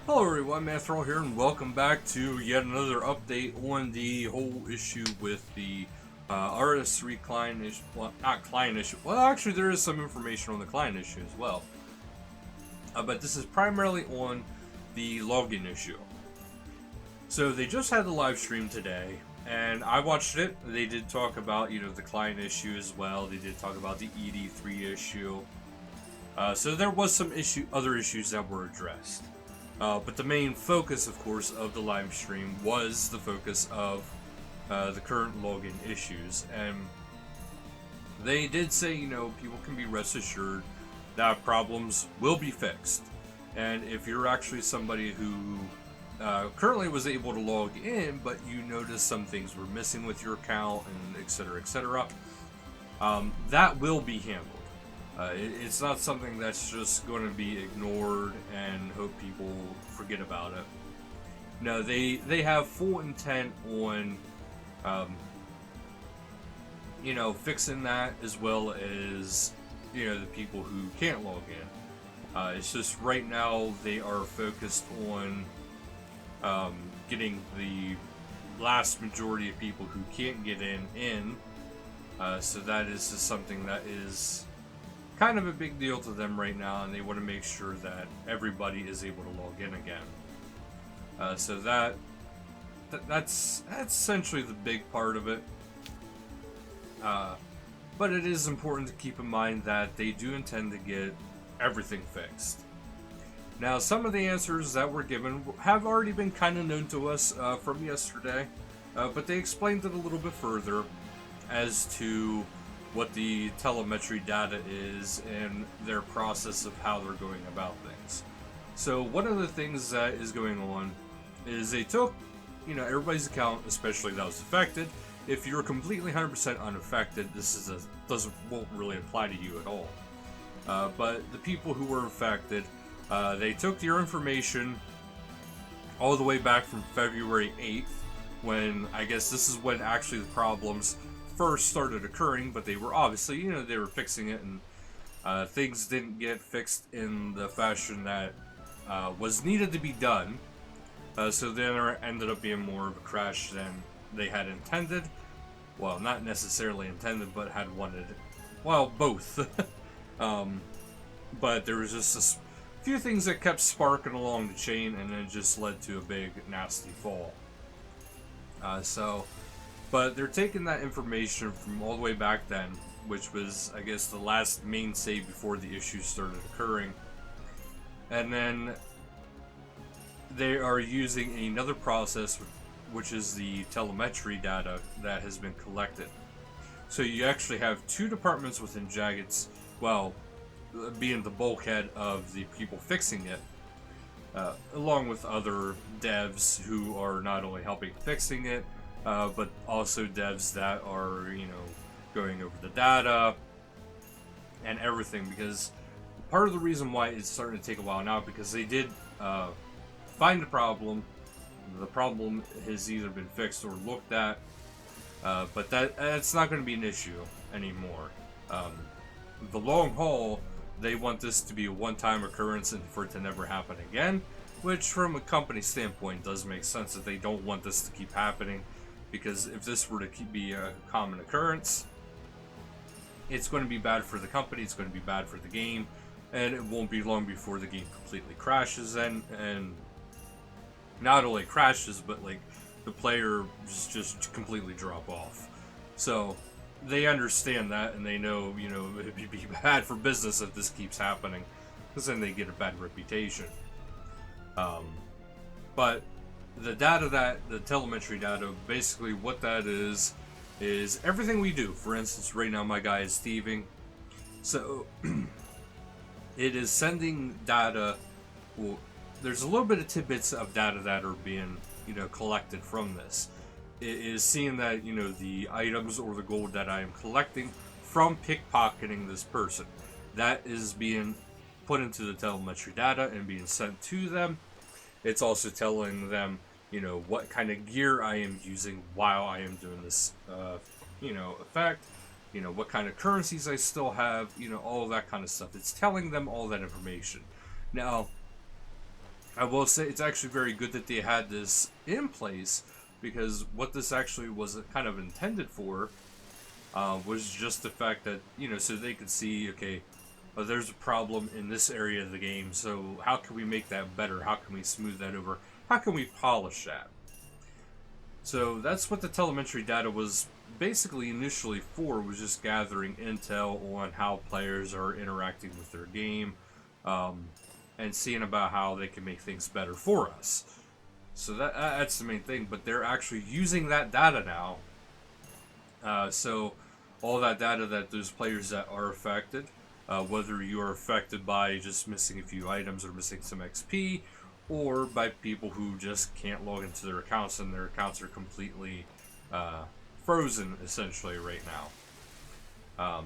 Hello everyone, Manithral here, and welcome back to yet another update on the whole issue with the RS3 client issue. Well, not client issue. Well, actually, there is some information on the client issue as well. But this is primarily on the login issue. So they just had the live stream today, and I watched it. They did talk about, the client issue as well. They did talk about the ED3 issue. So there was some other issues that were addressed. But the main focus, of course, of the live stream was the focus of the current login issues. And they did say, people can be rest assured that problems will be fixed. And if you're actually somebody who currently was able to log in, but you noticed some things were missing with your account, and etc., that will be handled. It's not something that's just going to be ignored and hope people forget about it. No, they have full intent on, fixing that, as well as, the people who can't log in. It's just right now they are focused on getting the last majority of people who can't get in. So that is just something that is kind of a big deal to them right now, and they want to make sure that everybody is able to log in again. So that's essentially the big part of it. But it is important to keep in mind that they do intend to get everything fixed. Now, some of the answers that were given have already been kind of known to us from yesterday, but they explained it a little bit further as to what the telemetry data is and their process of how they're going about things. So one of the things that is going on is they took, everybody's account, especially that was affected. If you're completely 100% unaffected, this won't really apply to you at all. But the people who were affected, they took your information all the way back from February 8th, when I guess this is when actually the problems first started occurring, but they were obviously, they were fixing it, and things didn't get fixed in the fashion that was needed to be done. So then there ended up being more of a crash than they had intended. Well, not necessarily intended, but had wanted. Well, both. But there was just a few things that kept sparking along the chain, and then it just led to a big, nasty fall. But they're taking that information from all the way back then, which was, I guess, the last main save before the issues started occurring. And then they are using another process, which is the telemetry data that has been collected. So you actually have two departments within Jagex, well, being the bulkhead of the people fixing it, along with other devs who are not only helping fixing it, but also devs that are, going over the data and everything, because part of the reason why it's starting to take a while now, because they did find the problem. The problem has either been fixed or looked at, but that's not going to be an issue anymore. The long haul, they want this to be a one-time occurrence and for it to never happen again, which from a company standpoint does make sense that they don't want this to keep happening. Because if this were to be a common occurrence, it's going to be bad for the company, it's going to be bad for the game, and it won't be long before the game completely crashes, and not only crashes, but like the player just completely drop off. So they understand that, and they know, it'd be bad for business if this keeps happening, because then they get a bad reputation. But the telemetry data, basically what that is everything we do. For instance, right now my guy is thieving. So, it is sending data. Well, there's a little bit of tidbits of data that are being, collected from this. It is seeing that, the items or the gold that I am collecting from pickpocketing this person. That is being put into the telemetry data and being sent to them. It's also telling them, what kind of gear I am using while I am doing this, effect, what kind of currencies I still have, all of that kind of stuff. It's telling them all that information. Now, I will say it's actually very good that they had this in place, because what this actually was kind of intended for was just the fact that, so they could see, okay, there's a problem in this area of the game, so how can we make that better? How can we smooth that over? How can we polish that? So that's what the telemetry data was basically initially for, was just gathering intel on how players are interacting with their game, um, and seeing about how they can make things better for us. So that's the main thing, but they're actually using that data now. So all that data that those players that are affected, whether you are affected by just missing a few items or missing some XP, or by people who just can't log into their accounts and their accounts are completely frozen essentially right now.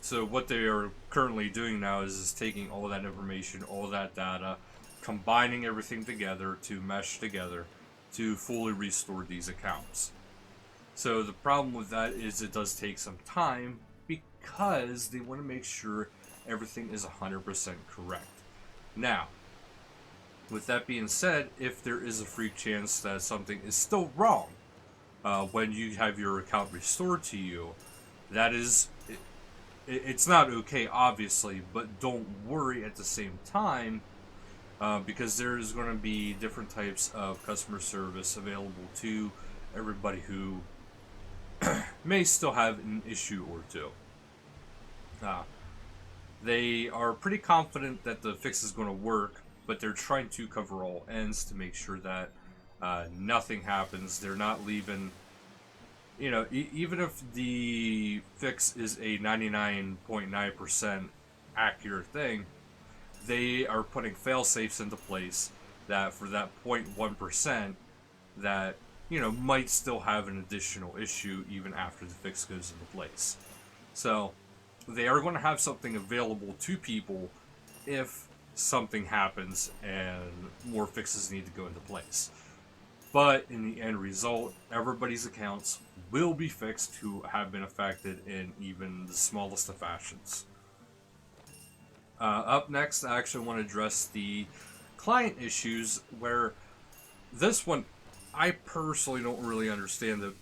So what they are currently doing now is taking all that information, all that data, combining everything together to mesh together to fully restore these accounts. So the problem with that is it does take some time, because they want to make sure everything is 100% correct. Now, with that being said, if there is a freak chance that something is still wrong when you have your account restored to you, that is, it's not okay, obviously, but don't worry at the same time, because there's going to be different types of customer service available to everybody who may still have an issue or two. They are pretty confident that the fix is going to work, but they're trying to cover all ends to make sure that nothing happens. They're not leaving, even if the fix is a 99.9% accurate thing, they are putting fail safes into place that for that 0.1% that, might still have an additional issue even after the fix goes into place. So they are going to have something available to people if something happens and more fixes need to go into place. But in the end result, everybody's accounts will be fixed who have been affected in even the smallest of fashions. Up next, I actually want to address the client issues, where this one, I personally don't really understand it,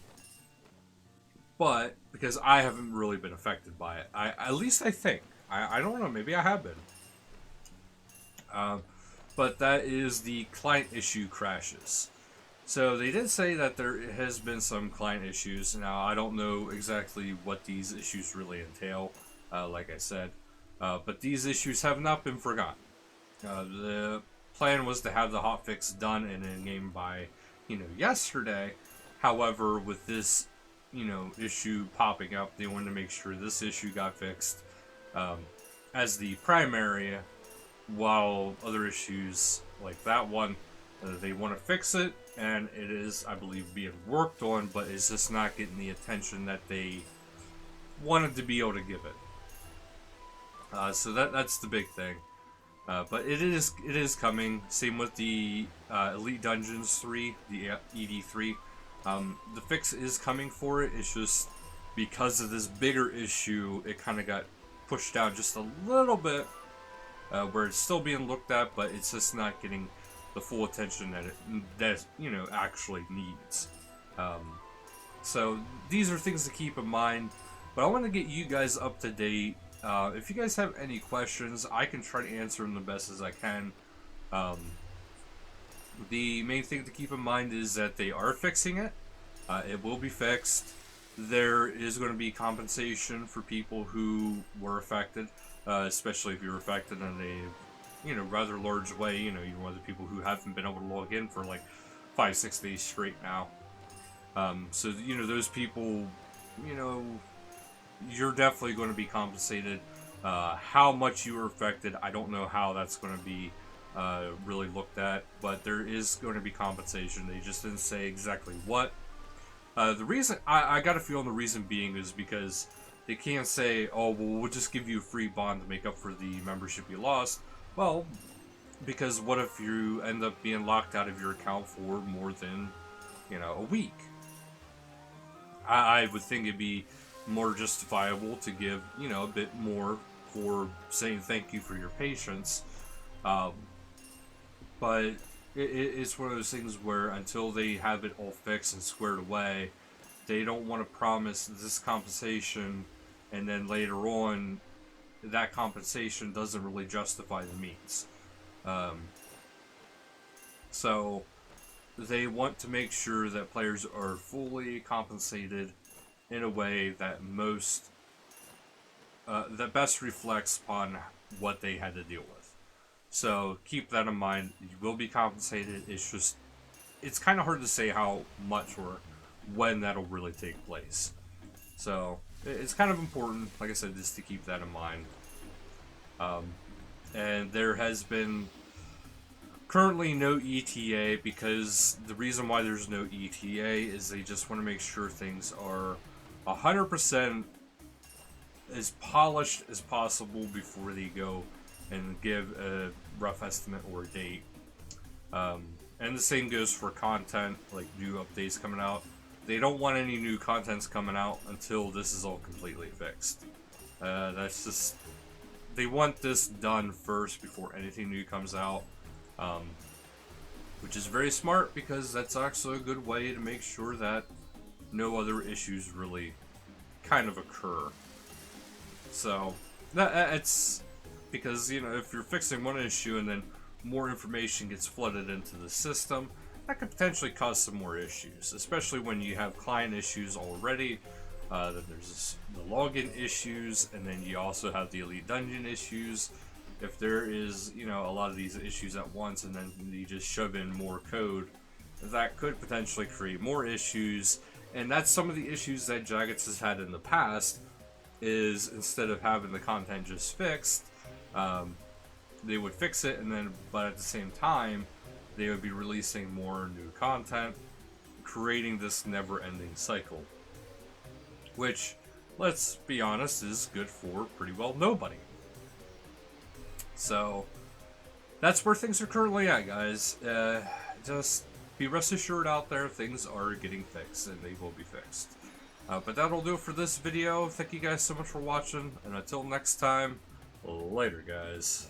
but because I haven't really been affected by it. At least I think. I don't know, maybe I have been. But that is the client issue crashes. So they did say that there has been some client issues. Now, I don't know exactly what these issues really entail, like I said. But these issues have not been forgotten. The plan was to have the hotfix done and in game by, yesterday. However, with this, issue popping up, they wanted to make sure this issue got fixed as the primary, while other issues like that one, they want to fix it, and it is, I believe, being worked on, but it's just not getting the attention that they wanted to be able to give it. So that's the big thing. But it is coming. Same with the Elite Dungeons 3, the ED3. The fix is coming for it. It's just because of this bigger issue, it kind of got pushed down just a little bit, where it's still being looked at, but it's just not getting the full attention that it actually needs. So these are things to keep in mind. But I want to get you guys up to date. If you guys have any questions, I can try to answer them the best as I can. The main thing to keep in mind is that they are fixing it. It will be fixed. There is going to be compensation for people who were affected, especially if you're affected in a rather large way. You're one of the people who haven't been able to log in for like 5-6 days straight now. So those people, you're definitely going to be compensated. How much you were affected, I don't know how that's going to be really looked at, but there is going to be compensation. They just didn't say exactly what. The reason, I got a feeling the reason being is because they can't say, oh, well, we'll just give you a free bond to make up for the membership you lost. Well, because what if you end up being locked out of your account for more than, a week? I would think it'd be more justifiable to give, a bit more for saying thank you for your patience. but it's one of those things where until they have it all fixed and squared away, they don't want to promise this compensation, and then later on, that compensation doesn't really justify the means. So they want to make sure that players are fully compensated in a way that that best reflects upon what they had to deal with. So keep that in mind. You will be compensated. It's kind of hard to say how much or when that'll really take place. So it's kind of important, like I said, just to keep that in mind. And there has been currently no ETA, because the reason why there's no ETA is they just want to make sure things are 100% as polished as possible before they go and give a rough estimate or a date. And the same goes for content, like new updates coming out. They don't want any new contents coming out until this is all completely fixed. That's just, they want this done first before anything new comes out. Which is very smart, because that's actually a good way to make sure that no other issues really kind of occur. So it's because, you know, if you're fixing one issue and then more information gets flooded into the system, that could potentially cause some more issues, especially when you have client issues already. Then there's the login issues, and then you also have the Elite Dungeon issues. If there is, you know, a lot of these issues at once, and then you just shove in more code, that could potentially create more issues. And that's some of the issues that Jagex has had in the past, is instead of having the content just fixed, they would fix it, and then, but at the same time, they would be releasing more new content, creating this never-ending cycle. Which, let's be honest, is good for pretty well nobody. So, that's where things are currently at, guys. Just be rest assured out there, things are getting fixed, and they will be fixed. But that'll do it for this video. Thank you guys so much for watching, and until next time, later, guys.